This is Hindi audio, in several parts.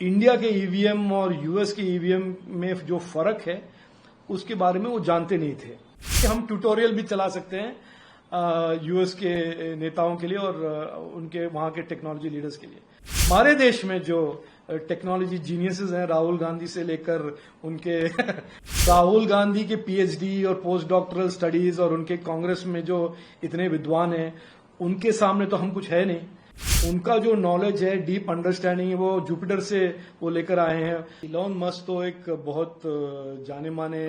इंडिया के ईवीएम और यूएस के ईवीएम में जो फर्क है उसके बारे में वो जानते नहीं थे कि हम ट्यूटोरियल भी चला सकते हैं यूएस के नेताओं के लिए और उनके वहां के टेक्नोलॉजी लीडर्स के लिए। हमारे देश में जो टेक्नोलॉजी जीनियसेस हैं, राहुल गांधी से लेकर उनके राहुल गांधी के पीएचडी और पोस्ट डॉक्टरल स्टडीज और उनके कांग्रेस में जो इतने विद्वान हैं उनके सामने तो हम कुछ है नहीं। उनका जो नॉलेज है, डीप अंडरस्टैंडिंग है, वो जुपिटर से वो लेकर आए हैं। इलॉन मस्क तो एक बहुत जाने माने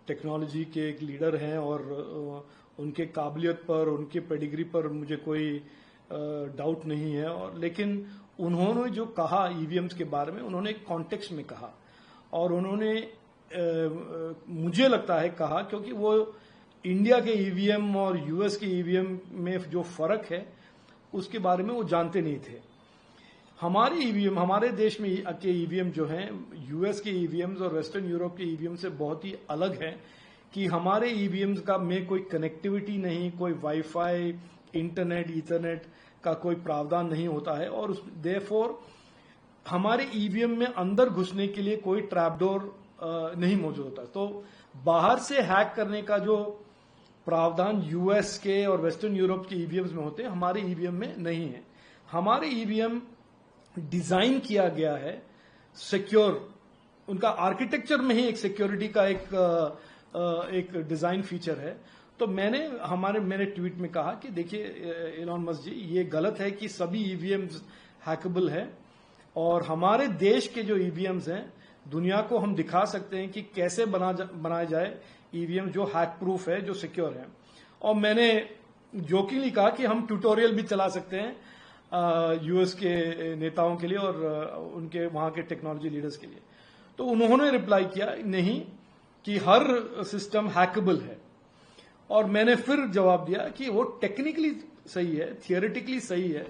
टेक्नोलॉजी के एक लीडर हैं और उनके काबिलियत पर, उनके पेडिग्री पर मुझे कोई डाउट नहीं है। और लेकिन उन्होंने जो कहा ईवीएम्स के बारे में, उन्होंने एक कॉन्टेक्स्ट में कहा और उन्होंने मुझे लगता है कहा क्योंकि वो इंडिया के ईवीएम और यूएस के ईवीएम में जो फर्क है उसके बारे में वो जानते नहीं थे। हमारे ईवीएम, हमारे देश में के ईवीएम जो हैं यूएस के ईवीएम्स और वेस्टर्न यूरोप के ईवीएम से बहुत ही अलग है कि हमारे ईवीएम्स का में कोई कनेक्टिविटी नहीं, कोई वाईफाई, इंटरनेट, ईथरनेट का कोई प्रावधान नहीं होता है और देयरफॉर हमारे ईवीएम में अंदर घुसने के लिए कोई ट्रैपडोर नहीं मौजूद होता। तो बाहर से हैक करने का जो प्रावधान यूएस के और वेस्टर्न यूरोप के ईवीएम्स में होते हैं, हमारे ईवीएम में नहीं है। हमारे ईवीएम डिजाइन किया गया है सिक्योर, उनका आर्किटेक्चर में ही एक सिक्योरिटी का एक डिजाइन फीचर है। तो मैंने ट्वीट में कहा कि देखिए इलॉन मस्क जी, ये गलत है कि सभी ईवीएम्स हैकेबल है और हमारे देश के जो ईवीएम्स हैं दुनिया को हम दिखा सकते हैं कि कैसे बनाया जाए ईवीएम जो हैक प्रूफ है, जो सिक्योर है। और मैंने जोकिंगली कहा कि हम ट्यूटोरियल भी चला सकते हैं यूएस के नेताओं के लिए और उनके वहां के टेक्नोलॉजी लीडर्स के लिए। तो उन्होंने रिप्लाई किया नहीं कि हर सिस्टम हैकेबल है। और मैंने फिर जवाब दिया कि वो टेक्निकली सही है, थियोरेटिकली सही है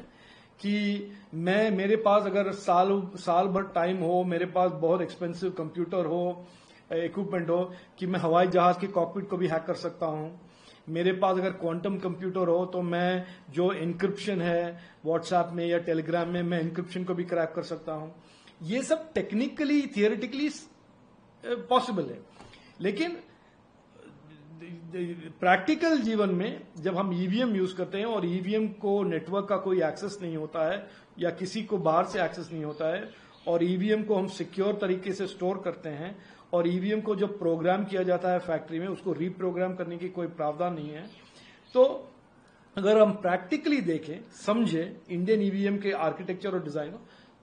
कि मेरे पास अगर साल भर टाइम हो, मेरे पास बहुत एक्सपेंसिव कंप्यूटर हो, इक्विपमेंट हो कि मैं हवाई जहाज के कॉकपिट को भी हैक कर सकता हूं। मेरे पास अगर क्वांटम कंप्यूटर हो तो मैं जो इंक्रिप्शन है व्हाट्सएप में या टेलीग्राम में, मैं इंक्रिप्शन को भी क्रैक कर सकता हूं। ये सब टेक्निकली, थियोरेटिकली पॉसिबल है। लेकिन प्रैक्टिकल जीवन में जब हम ईवीएम यूज करते हैं और ईवीएम को नेटवर्क का कोई एक्सेस नहीं होता है या किसी को बाहर से एक्सेस नहीं होता है और ईवीएम को हम सिक्योर तरीके से स्टोर करते हैं और ईवीएम को जब प्रोग्राम किया जाता है फैक्ट्री में, उसको रीप्रोग्राम करने की कोई प्रावधान नहीं है। तो अगर हम प्रैक्टिकली देखें, समझे इंडियन ईवीएम के आर्किटेक्चर और डिजाइन,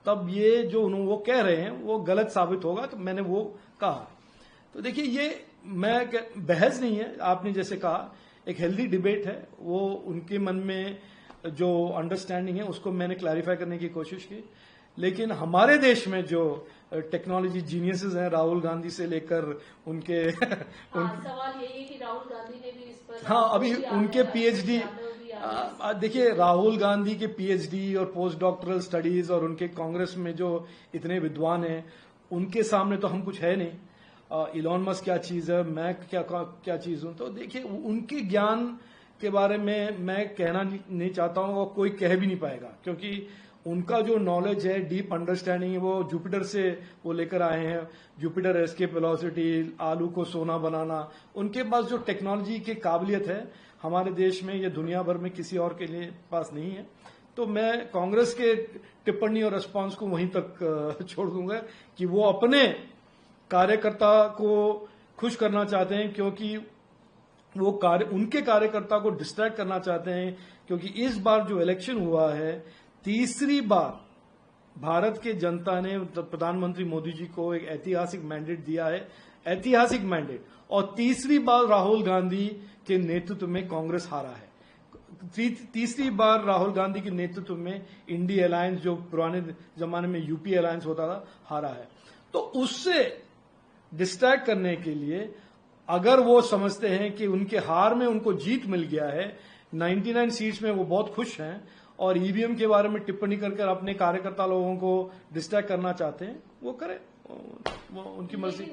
तब ये जो वो कह रहे हैं वो गलत साबित होगा। तो मैंने वो कहा। तो देखिए, ये बहस नहीं है, आपने जैसे कहा एक हेल्दी डिबेट है, वो उनके मन में जो अंडरस्टैंडिंग है उसको मैंने क्लैरिफाई करने की कोशिश की। लेकिन हमारे देश में जो टेक्नोलॉजी जीनियसेस हैं, राहुल गांधी से लेकर उनके सवाल यही है कि राहुल गांधी ने भी इस पर अभी उनके पीएचडी, देखिए राहुल गांधी के पीएचडी और पोस्ट डॉक्टरल स्टडीज और उनके कांग्रेस में जो इतने विद्वान हैं उनके सामने तो हम कुछ है नहीं। इलॉन मस्क क्या चीज है, मैं क्या चीज हूं। तो देखिए, उनके ज्ञान के बारे में मैं कहना नहीं चाहता हूं और कोई कह भी नहीं पाएगा क्योंकि उनका जो नॉलेज है, डीप अंडरस्टैंडिंग है, वो जुपिटर से वो लेकर आए हैं। जुपिटर एस्केप वेलोसिटी, आलू को सोना बनाना, उनके पास जो टेक्नोलॉजी की काबिलियत है हमारे देश में या दुनिया भर में किसी और के लिए पास नहीं है। तो मैं कांग्रेस के टिप्पणी और रिस्पॉन्स को वहीं तक छोड़ दूंगा कि वो अपने कार्यकर्ता को खुश करना चाहते हैं क्योंकि वो उनके कार्यकर्ता को डिस्ट्रैक्ट करना चाहते हैं क्योंकि इस बार जो इलेक्शन हुआ है, तीसरी बार भारत के जनता ने प्रधानमंत्री मोदी जी को एक ऐतिहासिक मैंडेट दिया है, ऐतिहासिक मैंडेट। और तीसरी बार राहुल गांधी के नेतृत्व में कांग्रेस हारा है। तीसरी बार राहुल गांधी के नेतृत्व में इंडिया अलायंस, जो पुराने जमाने में यूपी अलायंस होता था, हारा है। तो उससे डिस्ट्रैक्ट करने के लिए अगर वो समझते हैं कि उनके हार में उनको जीत मिल गया है, 99 सीट्स में वो बहुत खुश हैं और ईवीएम के बारे में टिप्पणी करके अपने कार्यकर्ता लोगों को डिस्ट्रैक्ट करना चाहते हैं, वो करें, वो उनकी मर्जी।